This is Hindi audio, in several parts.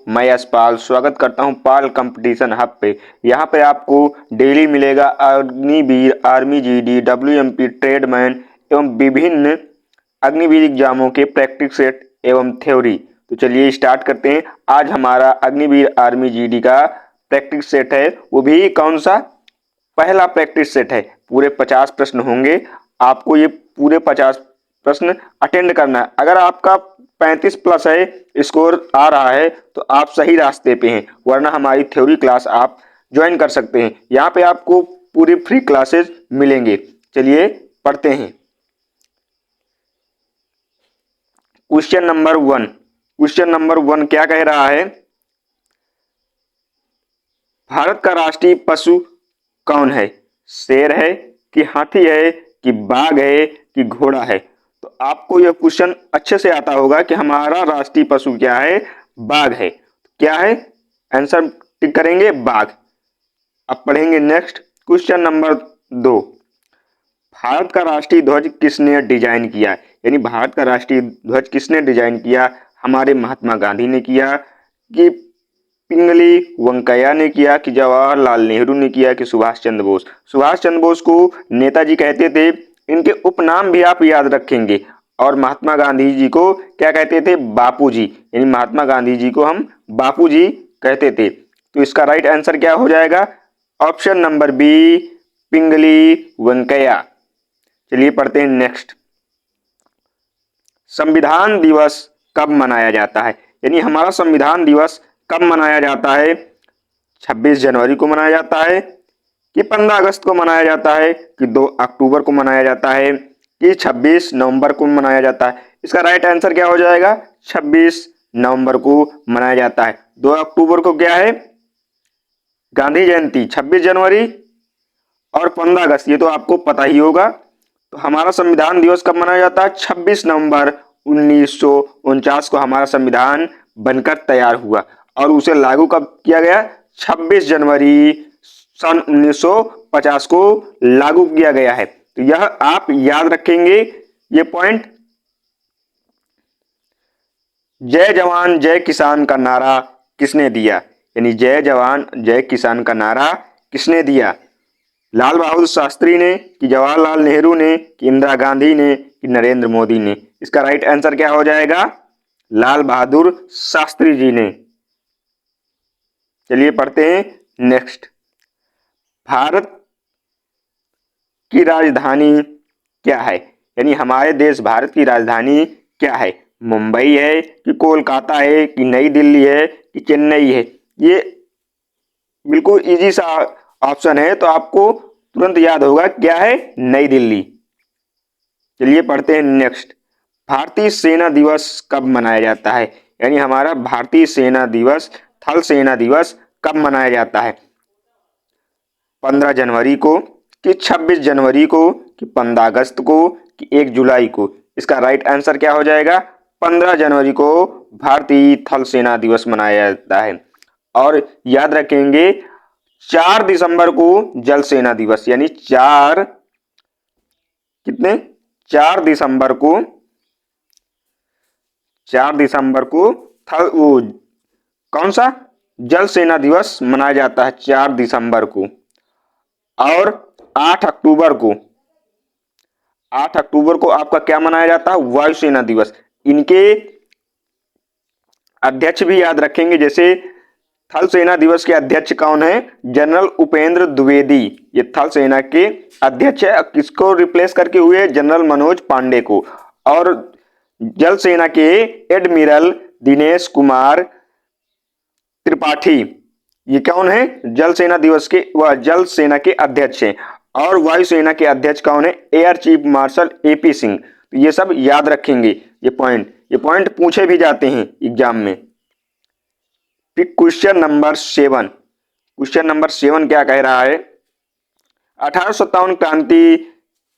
मैं यशपाल स्वागत करता हूं पाल कंपटीशन हब पे। यहां पे आपको डेली मिलेगा अग्निवीर, आर्मी जीडी, डब्ल्यूएमपी, ट्रेडमैन एवं विभिन्न अग्निवीर एग्जामों के प्रैक्टिस सेट एवं थ्योरी। तो चलिए स्टार्ट करते हैं। आज हमारा अग्निवीर आर्मी जीडी का प्रैक्टिस सेट है, वो भी कौन सा, पहला प्रैक्टिस सेट है। पूरे 50 प्रश्न होंगे, आपको ये पूरे 50 प्रश्न अटेंड करना है। अगर आपका 35 प्लस है स्कोर आ रहा है तो आप सही रास्ते पे हैं, वरना हमारी थ्योरी क्लास आप ज्वाइन कर सकते हैं। यहाँ पे आपको पूरी फ्री क्लासेस मिलेंगे। चलिए पढ़ते हैं। क्वेश्चन नंबर वन क्या कह रहा है? भारत का राष्ट्रीय पशु कौन है? शेर है कि हाथी है कि बाघ है कि घोड़ा है? तो आपको यह क्वेश्चन अच्छे से आता होगा कि हमारा राष्ट्रीय पशु क्या है, बाघ है। क्या है आंसर? टिक करेंगे बाघ। अब पढ़ेंगे नेक्स्ट क्वेश्चन नंबर 2। भारत का राष्ट्रीय ध्वज किसने डिजाइन किया? यानी भारत का राष्ट्रीय ध्वज किसने डिजाइन किया? हमारे महात्मा गांधी ने किया कि पिंगली वेंकैया ने किया कि जवाहरलाल नेहरू ने किया कि सुभाष चंद्र बोस? सुभाष चंद्र बोस को नेताजी कहते थे। इनके उपनाम भी आप याद रखेंगे। और महात्मा गांधी जी को क्या कहते थे? बापूजी। यानी महात्मा गांधी जी को हम बापूजी कहते थे। तो इसका राइट आंसर क्या हो जाएगा? ऑप्शन नंबर बी, पिंगली वेंकैया। चलिए पढ़ते हैं नेक्स्ट। संविधान दिवस कब मनाया जाता है? यानी हमारा संविधान दिवस कब मनाया जाता है? 26 जनवरी को मनाया जाता है कि 15 अगस्त को मनाया जाता है कि 2 अक्टूबर को मनाया जाता है कि 26 नवंबर को मनाया जाता है? इसका राइट आंसर क्या हो जाएगा? 26 नवंबर को मनाया जाता है। 2 अक्टूबर को क्या है? गांधी जयंती। 26 जनवरी और 15 अगस्त ये तो आपको पता ही होगा। तो हमारा संविधान दिवस कब मनाया जाता है? 26 नवंबर 1949 को हमारा संविधान बनकर तैयार हुआ और उसे लागू कब किया गया? 26 जनवरी सन 1950 को लागू किया गया है। तो यह आप याद रखेंगे ये पॉइंट। जय जवान जय किसान का नारा किसने दिया? यानी जय जवान जय किसान का नारा किसने दिया? लाल बहादुर शास्त्री ने कि जवाहरलाल नेहरू ने कि इंदिरा गांधी ने कि नरेंद्र मोदी ने? इसका राइट आंसर क्या हो जाएगा? लाल बहादुर शास्त्री जी ने। चलिए पढ़ते हैं नेक्स्ट। भारत की राजधानी क्या है? यानी हमारे देश भारत की राजधानी क्या है? मुंबई है कि कोलकाता है कि नई दिल्ली है कि चेन्नई है? ये बिल्कुल इजी सा ऑप्शन है, तो आपको तुरंत याद होगा क्या है? नई दिल्ली। चलिए पढ़ते हैं नेक्स्ट। भारतीय सेना दिवस कब मनाया जाता है? यानी हमारा भारतीय सेना दिवस, थल सेना दिवस कब मनाया जाता है? 15 जनवरी को कि 26 जनवरी को कि 15 अगस्त को कि 1 जुलाई को? इसका राइट आंसर क्या हो जाएगा? 15 जनवरी को भारतीय थल सेना दिवस मनाया जाता है। और याद रखेंगे 4 दिसंबर को जल सेना दिवस। यानी 4 कितने? 4 दिसंबर को 4 दिसंबर को थल वो कौन सा जल सेना दिवस मनाया जाता है? 4 दिसंबर को। और 8 अक्टूबर को 8 अक्टूबर को आपका क्या मनाया जाता है? वायुसेना दिवस। इनके अध्यक्ष भी याद रखेंगे। जैसे थल सेना दिवस के अध्यक्ष कौन है? जनरल उपेंद्र द्विवेदी, ये थल सेना के अध्यक्ष है। किसको रिप्लेस करके हुए? जनरल मनोज पांडे को। और जल सेना के एडमिरल दिनेश कुमार त्रिपाठी, ये कौन है? जल सेना दिवस के वह जल सेना के अध्यक्ष हैं। और वायुसेना के अध्यक्ष कौन है? Air chief marshal AP Singh. तो ये सब याद रखेंगे। ये पॉइंट पूछे भी जाते हैं एग्जाम में। फिर क्वेश्चन नंबर 7 क्या कह रहा है? 1857 क्रांति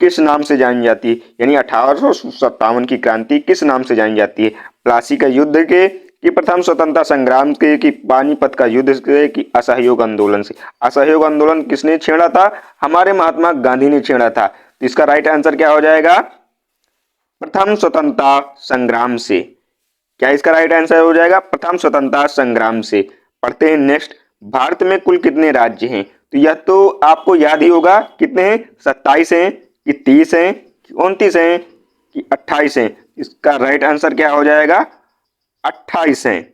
किस नाम से जानी जाती है? यानी 1857 की क्रांति किस नाम से जानी जाती है? प्लासी का युद्ध के कि प्रथम स्वतंत्रता संग्राम के कि पानीपत का युद्ध से कि असहयोग आंदोलन से? असहयोग आंदोलन किसने छेड़ा था? हमारे महात्मा गांधी ने छेड़ा था। तो इसका राइट आंसर क्या हो जाएगा? प्रथम स्वतंत्रता संग्राम से। क्या इसका राइट आंसर हो जाएगा? प्रथम स्वतंत्रता संग्राम से। पढ़ते हैं नेक्स्ट। भारत में कुल कितने राज्य हैं? तो यह तो आपको याद ही होगा, कितने हैं? 27 हैं कि 30 हैं कि 29 हैं कि 28 हैं? इसका राइट आंसर क्या हो जाएगा? 28 हैं।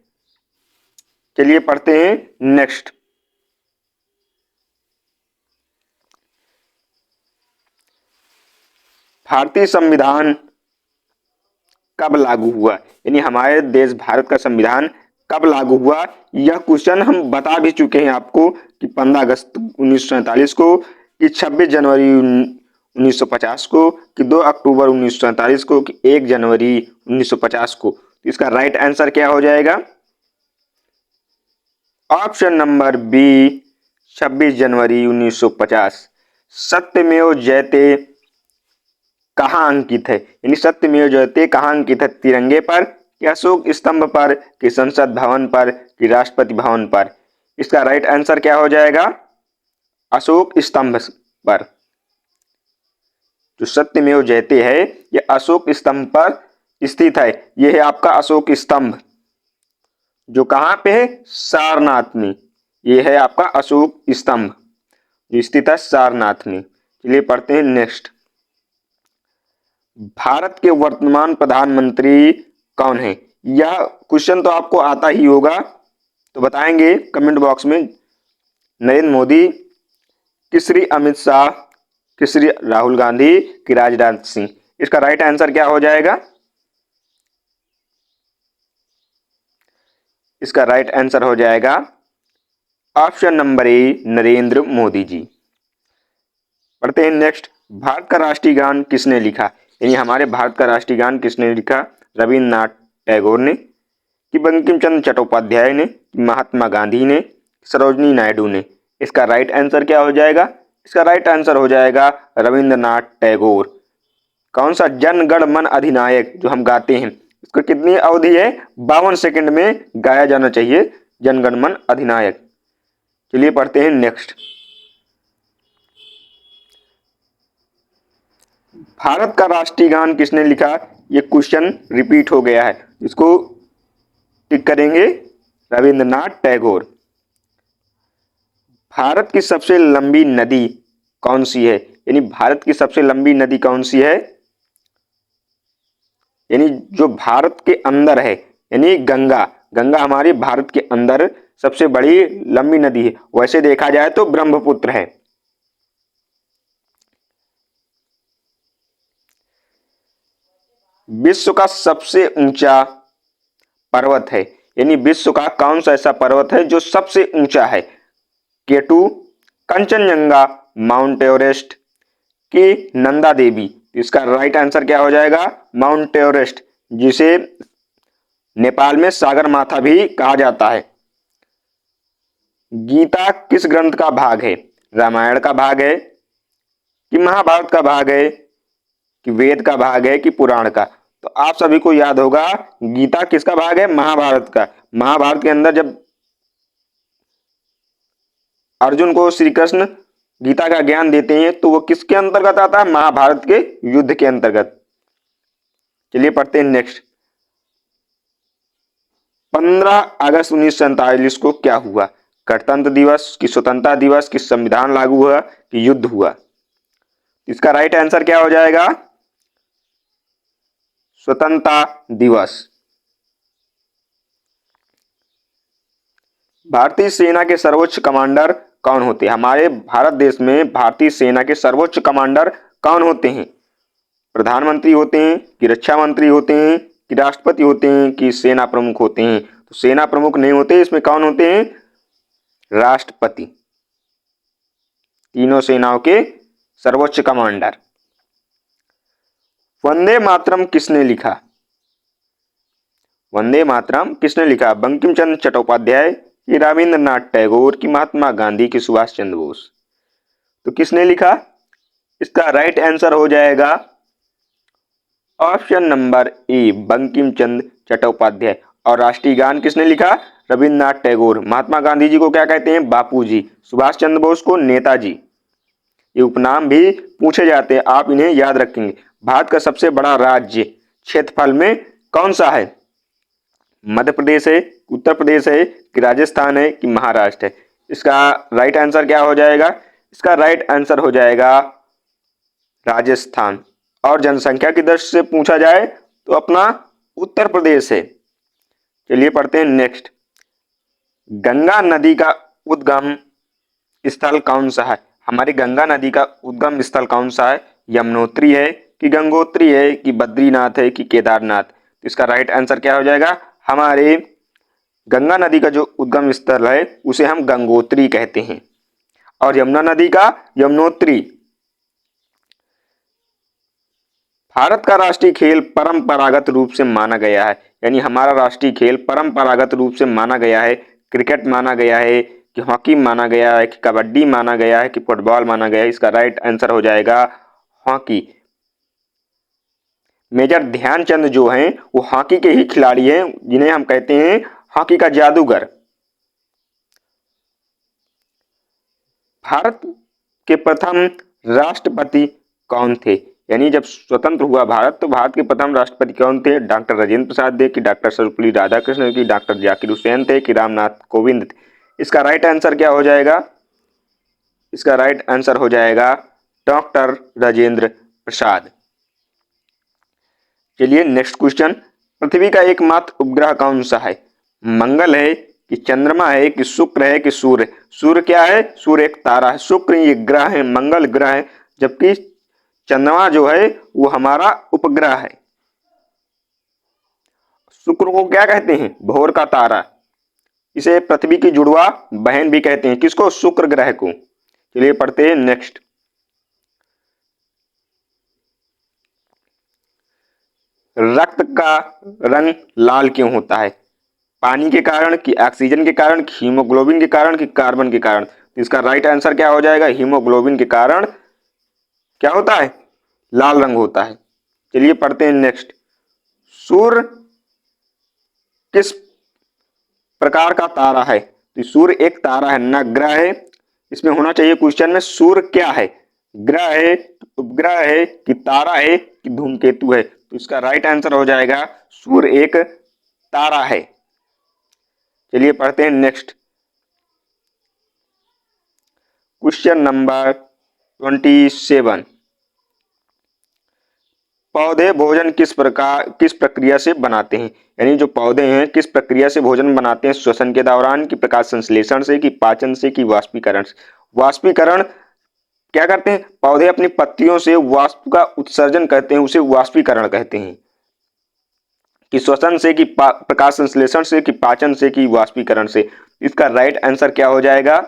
चलिए पढ़ते हैं नेक्स्ट। भारतीय संविधान कब लागू हुआ? यानी हमारे देश भारत का संविधान कब लागू हुआ? यह क्वेश्चन हम बता भी चुके हैं आपको कि 15 अगस्त 1947 को, कि 26 जनवरी 1950 को, कि 2 अक्टूबर 1947 को, कि 1 जनवरी 1950 को। तो इसका राइट आंसर क्या हो जाएगा? ऑप्शन नंबर बी, 26 जनवरी 1950। सत्यमेव जयते कहाँ अंकित है? यानी सत्यमेव जयते कहाँ अंकित है? तिरंगे पर, कि अशोक स्तंभ पर, कि संसद भवन पर, कि राष्ट्रपति भवन पर? इसका राइट आंसर क्या हो जाएगा? अशोक स्तंभ पर। जो सत्यमेव जयते है यह अशोक स्तंभ पर स्थित है। यह है आपका अशोक स्तंभ, जो कहाँ पे है? सारनाथ में। यह है आपका अशोक स्तंभ जो स्थित है सारनाथ में। चलिए पढ़ते हैं नेक्स्ट। भारत के वर्तमान प्रधानमंत्री कौन है? यह क्वेश्चन तो आपको आता ही होगा, तो बताएंगे कमेंट बॉक्स में। नरेंद्र मोदी, कि श्री अमित शाह, कि श्री राहुल गांधी, कि राजनाथ सिंह? इसका राइट आंसर क्या हो जाएगा? इसका राइट आंसर हो जाएगा option number A, Narendra Modi ji. पढ़ते हैं नेक्स्ट। भारत का राष्ट्रीय गान किसने लिखा? यानी हमारे भारत का राष्ट्रीय गान किसने लिखा? रविन्द्रनाथ टैगोर ने, कि बंकिम चंद्र चट्टोपाध्याय ने, कि महात्मा गांधी ने, सरोजनी नायडू ने? इसका राइट आंसर क्या हो जाएगा? इसका राइट आंसर हो जाएगा रविन्द्रनाथ टैगोर। कौन सा? जन गण मन अधिनायक जो हम गाते हैं, इसको कितनी अवधि है? 52 सेकंड में गाया जाना चाहिए जन गण मन अधिनायक। चलिए पढ़ते हैं नेक्स्ट। भारत का राष्ट्रीय गान किसने लिखा? ये क्वेश्चन रिपीट हो गया है, इसको टिक करेंगे, रविंद्रनाथ टैगोर। भारत की सबसे लंबी नदी कौन सी है? यानी भारत की सबसे लंबी नदी कौन सी है? यानी जो भारत के अंदर है, यानी गंगा। गंगा हमारे भारत के अंदर सबसे बड़ी लंबी नदी है। वैसे देखा जाए तो ब्रह्मपुत्र है। विश्व का सबसे ऊंचा पर्वत है, यानी विश्व का कौन सा ऐसा पर्वत है जो सबसे ऊंचा है? केटू, कंचनजंगा, माउंट एवरेस्ट, की नंदा देवी? इसका राइट आंसर क्या हो जाएगा? माउंट एवरेस्ट, जिसे नेपाल में सागर माथा भी कहा जाता है। गीता किस ग्रंथ का भाग है? रामायण का भाग है, कि महाभारत का भाग है, कि वेद का भाग है, कि पुराण का? तो आप सभी को याद होगा गीता किसका भाग है? महाभारत का। महाभारत के अंदर जब अर्जुन को श्री कृष्ण गीता का ज्ञान देते हैं तो वो किसके अंतर्गत आता है? महाभारत के युद्ध के अंतर्गत। चलिए पढ़ते हैं नेक्स्ट। 15 अगस्त 1947 को क्या हुआ? गणतंत्र दिवस, कि स्वतंत्रता दिवस, कि संविधान लागू हुआ, कि युद्ध हुआ? इसका राइट आंसर क्या हो जाएगा? स्वतंत्रता दिवस। भारतीय सेना के सर्वोच्च कमांडर कौन होते हैं? हमारे भारत देश में भारतीय सेना के सर्वोच्च कमांडर कौन होते हैं? प्रधानमंत्री होते हैं, कि रक्षा मंत्री होते हैं, कि राष्ट्रपति होते हैं, कि सेना प्रमुख होते हैं? तो सेना प्रमुख नहीं होते, इसमें कौन होते हैं? राष्ट्रपति। तीनों सेनाओं के सर्वोच्च कमांडर। वंदे मातरम किसने लिखा? वंदे मातरम किसने लिखा? बंकिम चंद्र चट्टोपाध्याय, कि रविंद्रनाथ टैगोर, कि महात्मा गांधी, कि सुभाष चंद्र बोस? तो किसने लिखा? इसका राइट आंसर हो जाएगा ऑप्शन नंबर ए, बंकिम चंद्र चट्टोपाध्याय। और राष्ट्रीय गान किसने लिखा? रविन्द्रनाथ टैगोर। महात्मा गांधी जी को क्या कहते हैं? बापू जी। सुभाष चंद्र बोस को नेताजी। ये उपनाम भी पूछे जाते हैं, आप इन्हें याद रखेंगे। भारत का सबसे बड़ा राज्य क्षेत्रफल में कौन सा है? मध्य प्रदेश है, उत्तर प्रदेश है कि राजस्थान है कि महाराष्ट्र है? इसका राइट आंसर क्या हो जाएगा? इसका राइट आंसर हो जाएगा राजस्थान। और जनसंख्या की दृष्टि से पूछा जाए तो अपना उत्तर प्रदेश है। चलिए पढ़ते हैं नेक्स्ट। गंगा नदी का उद्गम स्थल कौन सा है? हमारी गंगा नदी का उद्गम स्थल कौन सा है? यमुनोत्री है कि गंगोत्री है कि बद्रीनाथ है कि केदारनाथ? तो इसका राइट आंसर क्या हो जाएगा? हमारे गंगा नदी का जो उद्गम स्थल है उसे हम गंगोत्री कहते हैं और यमुना नदी का यमुनोत्री। भारत का राष्ट्रीय खेल परंपरागत रूप से माना गया है, यानी हमारा राष्ट्रीय खेल परंपरागत रूप से माना गया है। क्रिकेट माना गया है कि हॉकी माना गया है कि कबड्डी माना गया है कि फुटबॉल माना गया है? इसका राइट आंसर हो जाएगा हॉकी। मेजर ध्यानचंद जो हैं वो हॉकी के ही खिलाड़ी हैं, जिन्हें हम कहते हैं हॉकी का जादूगर। भारत के प्रथम राष्ट्रपति कौन थे? यानी जब स्वतंत्र हुआ भारत तो भारत के प्रथम राष्ट्रपति कौन थे? डॉक्टर राजेंद्र प्रसाद थे कि डॉक्टर सर्वपल्ली राधाकृष्णन की डॉक्टर जाकिर हुसैन थे कि रामनाथ कोविंद थे? इसका राइट आंसर क्या हो जाएगा? इसका राइट आंसर हो जाएगा डॉक्टर राजेंद्र प्रसाद। चलिए नेक्स्ट क्वेश्चन। पृथ्वी का एकमात्र उपग्रह कौन सा है? मंगल है कि चंद्रमा है कि शुक्र है कि सूर्य? सूर्य क्या है? सूर्य एक तारा है। शुक्र ये ग्रह है, मंगल ग्रह है, जबकि चंद्रमा जो है वो हमारा उपग्रह है। शुक्र को क्या कहते हैं? भोर का तारा। इसे पृथ्वी की जुड़वा बहन भी कहते हैं। किसको? शुक्र ग्रह को। चलिए पढ़ते हैं नेक्स्ट। रक्त का रंग लाल क्यों होता है? पानी के कारण कि ऑक्सीजन के कारण कि हीमोग्लोबिन के कारण कि कार्बन के कारण? तो इसका राइट आंसर क्या हो जाएगा? हीमोग्लोबिन के कारण क्या होता है? लाल रंग होता है। चलिए पढ़ते हैं नेक्स्ट। सूर्य किस प्रकार का तारा है? तो सूर्य एक तारा है ना ग्रह है। इसमें होना चाहिए क्वेश्चन में सूर्य क्या है? ग्रह है, उपग्रह है कि तारा है कि धूमकेतु है? तो इसका राइट आंसर हो जाएगा सूर्य एक तारा है। चलिए पढ़ते हैं नेक्स्ट। Question number 27। पौधे भोजन किस प्रक्रिया से बनाते हैं? यानी जो पौधे हैं किस प्रक्रिया से भोजन बनाते हैं? श्वसन के दौरान कि प्रकाश संश्लेषण से कि पाचन से कि वाष्पीकरण से? वाष्पीकरण क्या करते हैं? पौधे अपनी पत्तियों से वाष्प का उत्सर्जन करते हैं, उसे वाष्पीकरण कहते हैं। कि श्वसन से कि प्रकाश संश्लेषण से कि पाचन से कि वाष्पीकरण से? इसका राइट आंसर क्या हो जाएगा?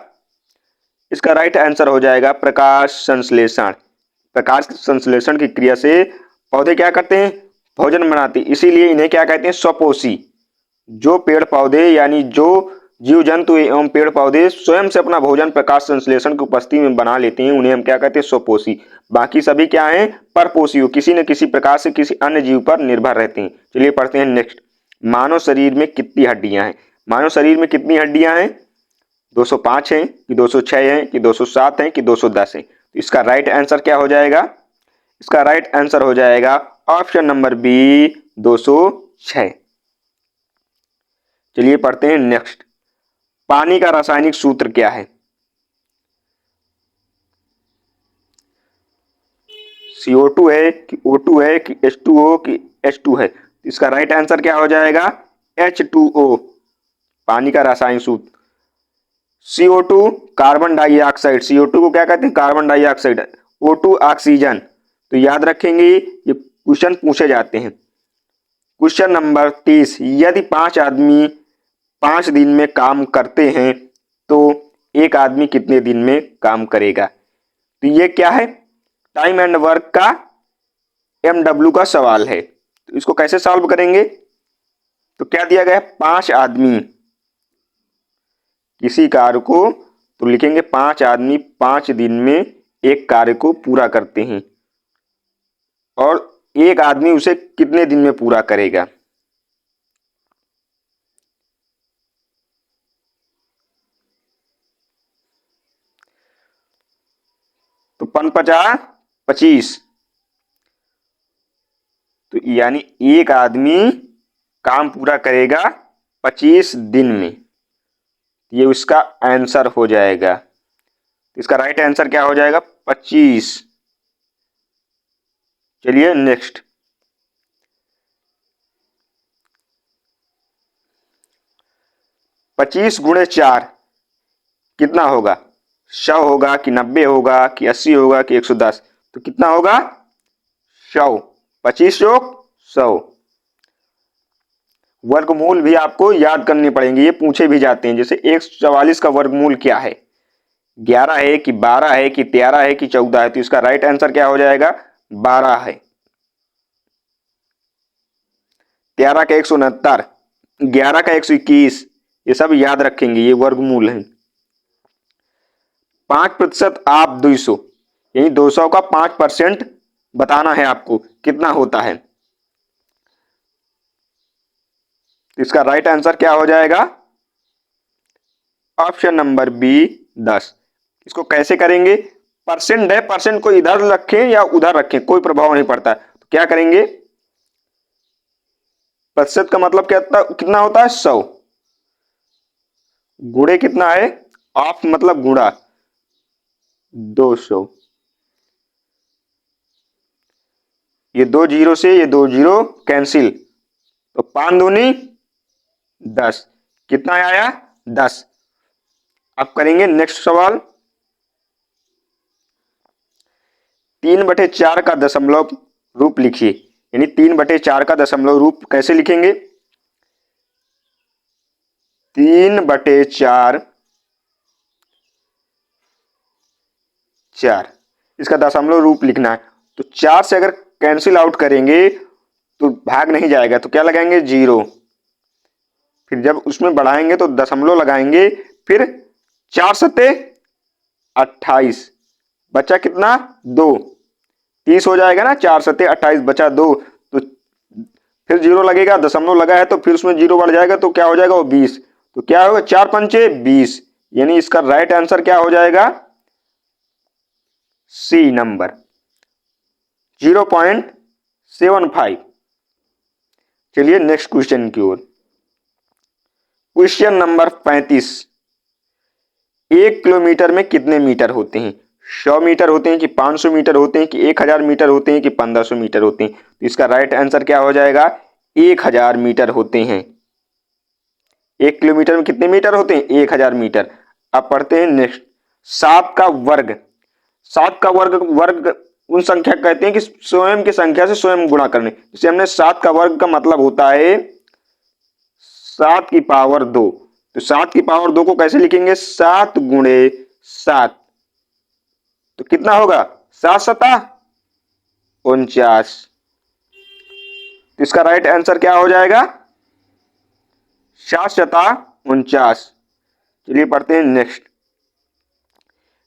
इसका राइट आंसर हो जाएगा प्रकाश संश्लेषण। प्रकाश संश्लेषण की क्रिया से पौधे क्या करते हैं? भोजन बनाते हैं। इसीलिए इन्हें क्या कहते हैं? स्वपोषी। जो पेड़ पौधे यानी जो जीव जंतु एवं पेड़ पौधे स्वयं से अपना भोजन प्रकाश संश्लेषण की उपस्थिति में बना लेते हैं, उन्हें हम क्या कहते हैं? स्वपोषी। बाकी सभी क्या हैं? परपोषी, किसी न किसी प्रकार से किसी अन्य जीव पर निर्भर रहते हैं। चलिए पढ़ते हैं नेक्स्ट। मानव शरीर में कितनी हड्डियां हैं? मानव शरीर में कितनी हड्डियां हैं? 205 हैं कि 206 हैं कि 207 हैं कि 210 हैं? तो इसका राइट आंसर क्या हो जाएगा? इसका राइट आंसर हो जाएगा ऑप्शन नंबर बी 206। चलिए पढ़ते हैं नेक्स्ट। पानी का रासायनिक सूत्र क्या है? CO2 है कि O2 है कि H2O कि H2 है? इसका राइट आंसर क्या हो जाएगा? H2O। पानी का रासायनिक सूत्र। CO2 carbon dioxide. CO2 को क्या कहते हैं? Carbon dioxide. O2 oxygen. तो याद रखेंगे ये क्वेश्चन पूछे जाते हैं। Question number 30। यदि 5 आदमी 5 दिन में काम करते हैं तो एक आदमी कितने दिन में काम करेगा? तो ये क्या है? टाइम एंड वर्क का MW का सवाल है। तो इसको कैसे सॉल्व करेंगे? तो क्या दिया गया है? 5 आदमी किसी कार्य को, तो लिखेंगे 5 आदमी 5 दिन में एक कार्य को पूरा करते हैं और एक आदमी उसे कितने दिन में पूरा करेगा? तो 5×5 = 25। तो यानी एक आदमी काम पूरा करेगा 25 दिन में, ये उसका आंसर हो जाएगा। इसका राइट आंसर क्या हो जाएगा? 25। चलिए नेक्स्ट, 25 गुणे 4 कितना होगा? 100 होगा कि 90 होगा कि 80 होगा कि 110? तो कितना होगा? 100। 25 + 100। वर्गमूल भी आपको याद करनी पड़ेंगे, ये पूछे भी जाते हैं। जैसे 144 का वर्गमूल क्या है? 11 है कि 12 है कि 13 है कि 14 है? तो इसका राइट आंसर क्या हो जाएगा? 12 है। 13 का 169, 11 का 121, ये सब याद रखेंगे, ये वर्गमूल है। 5% आप 200, यानी 200 का 5% बताना है आपको, कितना होता है? इसका राइट आंसर क्या हो जाएगा? Option number B 10। इसको कैसे करेंगे? परसेंट है, परसेंट को इधर रखें या उधर रखें कोई प्रभाव नहीं पड़ता। तो क्या करेंगे? प्रतिशत का मतलब कितना होता है? 100। गुणे कितना है? ऑफ मतलब गुणा 200। ये 2 जीरो से ये 2 जीरो कैंसिल, तो 5 दूनी 10। कितना आया? 10। अब करेंगे नेक्स्ट सवाल। 3/4 का दशमलव रूप लिखिए, यानी 3/4 का दशमलव रूप कैसे लिखेंगे? 3/4 4, इसका दशमलव रूप लिखना है। तो 4 से अगर कैंसिल आउट करेंगे तो भाग नहीं जाएगा, तो क्या लगाएंगे? 0। फिर जब उसमें बढ़ाएंगे तो दशमलव लगाएंगे, फिर 4 सत्ते 28, बचा कितना? 2। 30 हो जाएगा ना, 4 सत्ते 28 बचा 2, तो फिर 0 लगेगा, दशमलव लगा है तो फिर उसमें 0 बढ़ जाएगा, तो क्या हो जाएगा? वो 20। तो क्या होगा? 4 पंचे 20, यानी इसका राइट आंसर क्या हो जाएगा? C number 0.75। चलिए नेक्स्ट क्वेश्चन की ओर। Question number 35। 1 किलोमीटर में कितने मीटर होते हैं? 100 मीटर होते हैं कि 500 मीटर होते हैं कि 1000 मीटर होते हैं कि 1500 मीटर होते हैं? तो इसका राइट आंसर क्या हो जाएगा? 1000 मीटर होते हैं। 1 किलोमीटर में कितने मीटर होते हैं? 1000 मीटर। अब पढ़ते हैं नेक्स्ट। 7 का वर्ग। 7 का वर्ग, वर्ग उन संख्या कहते हैं कि स्वयं की संख्या से स्वयं गुणा करने। जैसे हमने 7 का वर्ग का मतलब होता है 7 की पावर 2। तो 7 की पावर 2 को कैसे लिखेंगे? 7 गुणे 7। तो कितना होगा? 7 सता 49। तो इसका राइट आंसर क्या हो जाएगा? 7 शता 49। चलिए पढ़ते हैं नेक्स्ट।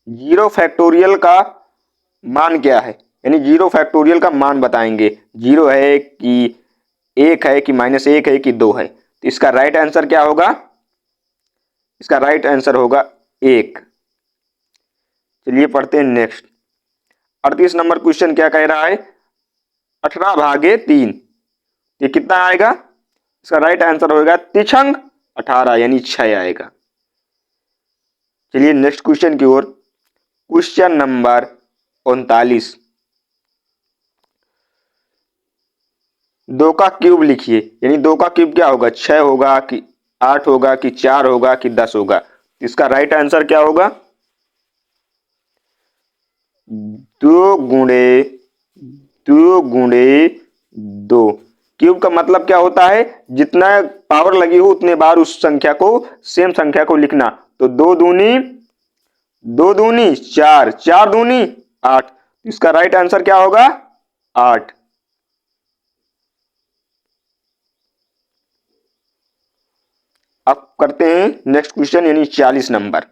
0 फैक्टोरियल का मान क्या है? यानी 0 फैक्टोरियल का मान बताएंगे। 0 है कि 1 है कि -1 है कि 2 है? तो इसका राइट आंसर क्या होगा? इसका राइट आंसर होगा 1। चलिए पढ़ते हैं नेक्स्ट। 38 नंबर क्वेश्चन क्या कह रहा है? 18/3, ये कितना आएगा? इसका राइट आंसर होगा 3 18, यानी 6 आएगा। चलिए नेक्स्ट क्वेश्चन की ओर। Question number 39। 2 का क्यूब लिखिए, यानी 2 का क्यूब क्या होगा? 6 होगा कि 8 होगा कि 4 होगा कि 10 होगा? इसका राइट आंसर क्या होगा? 2 गुणे 2 क्यूब का मतलब क्या होता है? जितना पावर लगी हो उतने बार उस संख्या को, सेम संख्या को लिखना। तो 2 दूनी 4, 4 दूनी 8। इसका राइट आंसर क्या होगा? 8। अब करते हैं नेक्स्ट क्वेश्चन, यानी 40 नंबर।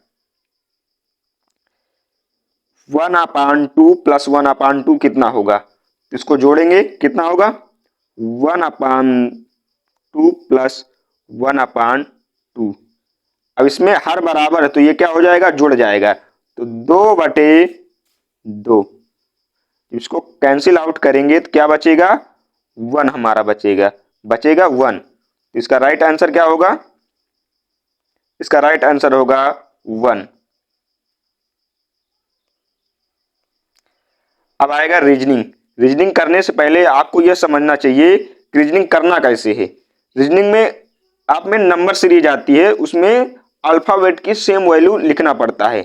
1/2 + 1/2 कितना होगा? इसको जोड़ेंगे, कितना होगा? 1/2 + 1/2। अब इसमें हर बराबर है तो ये क्या हो जाएगा? जुड़ जाएगा। तो 2/2। इसको कैंसिल आउट करेंगे तो क्या बचेगा? 1 हमारा बचेगा 1। इसका राइट आंसर क्या होगा? इसका राइट आंसर होगा 1। अब आएगा रीजनिंग। रीजनिंग करने से पहले आपको यह समझना चाहिए कि रीजनिंग करना कैसे है। रीजनिंग में आप में नंबर सीरीज आती है, उसमें अल्फाबेट की सेम वैल्यू लिखना पड़ता है।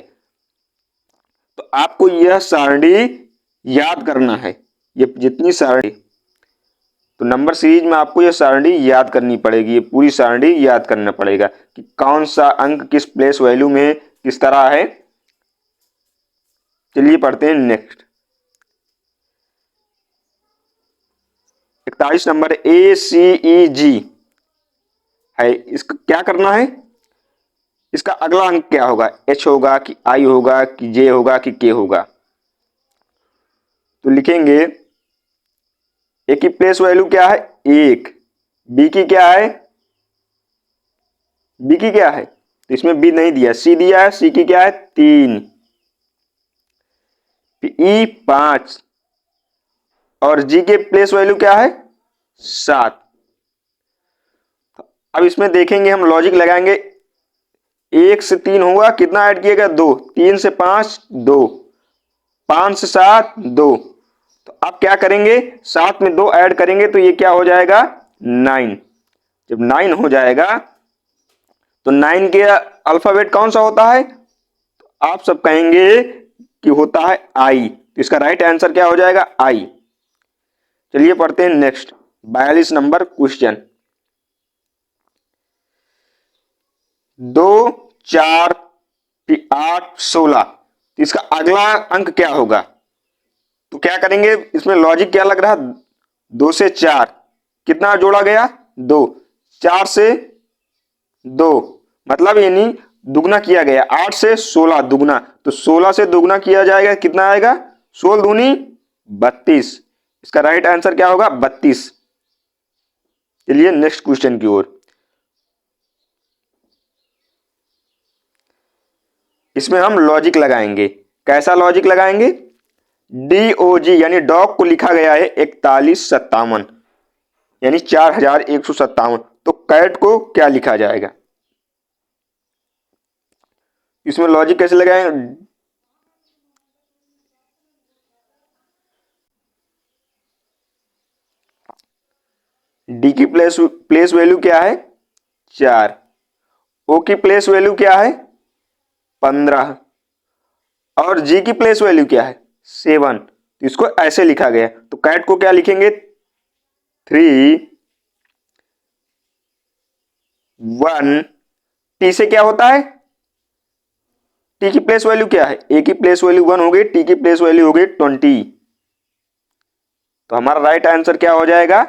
तो आपको यह सारणी याद करना है, ये जितनी सारणी, तो नंबर सीरीज में आपको यह सारणी याद करनी पड़ेगी। ये पूरी सारणी याद करना पड़ेगा कि कौन सा अंक किस प्लेस वैल्यू में किस तरह है। चलिए पढ़ते हैं नेक्स्ट। 41 नंबर ACEG है, इसका क्या करना है? इसका अगला अंक क्या होगा? H होगा कि I होगा कि J होगा कि K होगा? तो लिखेंगे A की प्लेस वैल्यू क्या है? 1। B की क्या है? B की क्या है? तो इसमें B नहीं दिया, C दिया है। C की क्या है? 3। E 5 और G के प्लेस वैल्यू क्या है? 7। अब इसमें देखेंगे, हम लॉजिक लगाएंगे। 1 से 3 होगा, कितना ऐड किएगा? 2। 3 से 5 2, 5 से 7 2। तो अब क्या करेंगे? 7 में 2 ऐड करेंगे तो ये क्या हो जाएगा? 9। जब 9 हो जाएगा तो 9 के अल्फाबेट कौन सा होता है? तो आप सब कहेंगे कि होता है आई। तो इसका राइट आंसर क्या हो जाएगा? आई। चलिए पढ़ते हैं नेक्स्ट 42 नंबर क्वेश्चन। 2 4 8 16, तो इसका अगला अंक क्या होगा? तो क्या करेंगे? इसमें लॉजिक क्या लग रहा? 2 से 4 कितना जोड़ा गया? 2। 4 से 2 मतलब यानी दुगना किया गया। 8 से 16 दुगना, तो 16 से दुगना किया जाएगा, कितना आएगा? 16 दूनी 32। इसका राइट आंसर क्या होगा? 32। चलिए नेक्स्ट क्वेश्चन की ओर। इसमें हम लॉजिक लगाएंगे। कैसा लॉजिक लगाएंगे? DOG यानी डॉग को लिखा गया है 4157 यानी 4157। तो कैट को क्या लिखा जाएगा? इसमें लॉजिक कैसे लगाएंगे? डी की प्लेस वैल्यू क्या है? 4। ओ की प्लेस वैल्यू क्या है? 15 और जी की प्लेस वैल्यू क्या है? 7। तो इसको ऐसे लिखा गया। तो कैट को क्या लिखेंगे? 3 1। टी से क्या होता है? टी की प्लेस वैल्यू क्या है? ए की प्लेस वैल्यू 1 हो गई, टी की प्लेस वैल्यू हो गई 20। तो हमारा राइट आंसर क्या हो जाएगा?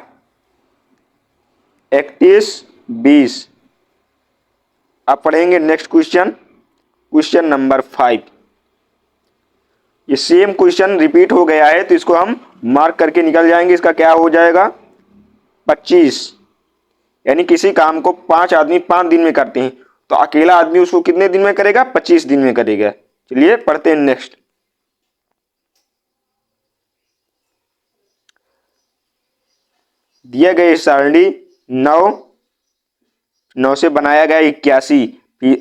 31 20। अब पढ़ेंगे नेक्स्ट क्वेश्चन, क्वेश्चन नंबर 5। ये सेम क्वेश्चन रिपीट हो गया है तो इसको हम मार्क करके निकल जाएंगे। इसका क्या हो जाएगा? 25। यानी किसी काम को 5 आदमी 5 दिन में करते हैं, तो अकेला आदमी उसको कितने दिन में करेगा? 25 दिन में करेगा। चलिए पढ़ते हैं नेक्स्ट। दिया गया सारणी 9 से बनाया गया 81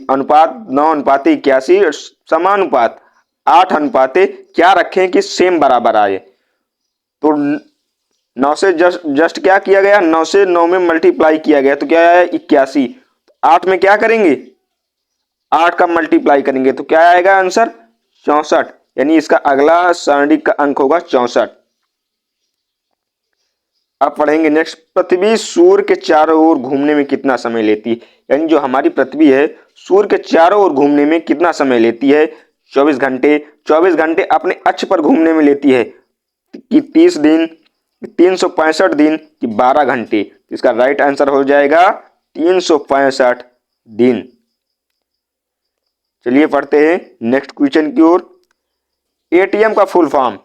अनुपात 9:81 समानुपात 8 क्या रखें कि सेम बराबर आए? तो 9 से जस्ट क्या किया गया? 9 से 9 में मल्टीप्लाई किया गया तो क्या आया? 81। 8 में क्या करेंगे? 8 का मल्टीप्लाई करेंगे तो क्या आएगा आंसर? 64। यानी इसका अगला सारणी का अंक होगा 64। अब पढ़ेंगे नेक्स्ट। पृथ्वी सूर्य के चारों ओर घूमने में कितना समय लेती है? यानी जो हमारी पृथ्वी है सूर्य के चारों ओर घूमने में कितना समय लेती है? 24 घंटे। 24 घंटे अपने अक्ष पर घूमने में लेती है कि 30 दिन, 365 दिन कि 12 घंटे? इसका राइट आंसर हो जाएगा 365 दिन। चलिए पढ़ते हैं नेक्स्ट क्वेश्चन की ओर। एटीएम का फुल फॉर्म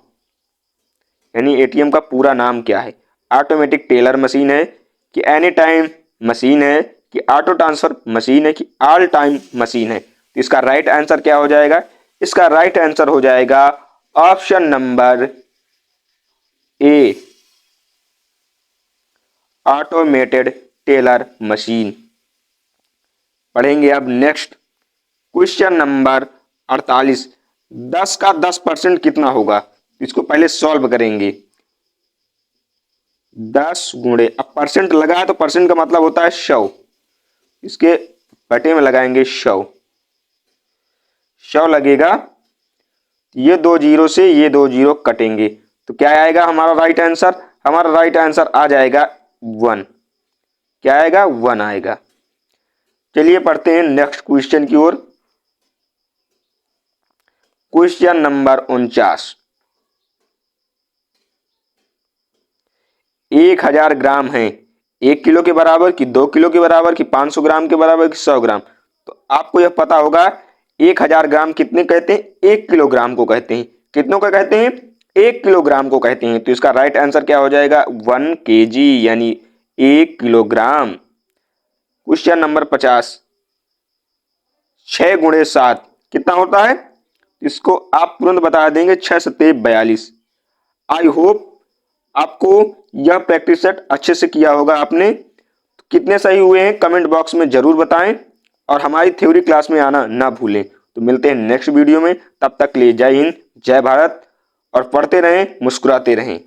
यानी एटीएम का पूरा नाम क्या है? ऑटोमेटिक टेलर मशीन है कि एनी टाइम मशीन है कि ऑटो ट्रांसफर मशीन है कि ऑल टाइम मशीन है? तो इसका राइट आंसर क्या हो जाएगा? इसका राइट आंसर हो जाएगा ऑप्शन नंबर ए, ऑटोमेटेड टेलर मशीन। पढ़ेंगे अब नेक्स्ट क्वेश्चन नंबर 48। 10 का 10% कितना होगा? इसको पहले सॉल्व करेंगे। 10 गुणे, अब परसेंट लगा है तो परसेंट का मतलब होता है 100, इसके बटे में लगाएंगे 100। 100 लगेगा, ये 2 जीरो से ये 2 जीरो कटेंगे, तो क्या आएगा हमारा राइट आंसर? हमारा राइट आंसर आ जाएगा 1। क्या आएगा? 1 आएगा। चलिए पढ़ते हैं नेक्स्ट क्वेश्चन की ओर। Question number 49। 1000 ग्राम है 1 किलो के बराबर कि 2 किलो के बराबर कि 500 ग्राम के बराबर कि 100 ग्राम? तो आपको यह पता होगा 1000 ग्राम कितने कहते हैं? 1 किलोग्राम को कहते हैं। कितनों का कहते हैं? 1 किलोग्राम को कहते हैं। तो इसका राइट आंसर क्या हो जाएगा? 1 kg यानी 1 किलोग्राम। Question number 50। 6 गुणे 7 कितना होता है? इसको आप तुरंत बता देंगे, 6 सत्ते 42। आई होप आपको यह प्रैक्टिस सेट अच्छे से किया होगा आपने। तो कितने सही हुए हैं कमेंट बॉक्स में जरूर बताएं और हमारी थ्योरी क्लास में आना ना भूलें। तो मिलते हैं नेक्स्ट वीडियो में, तब तक के लिए जय हिंद, जय भारत और पढ़ते रहें, मुस्कुराते रहें।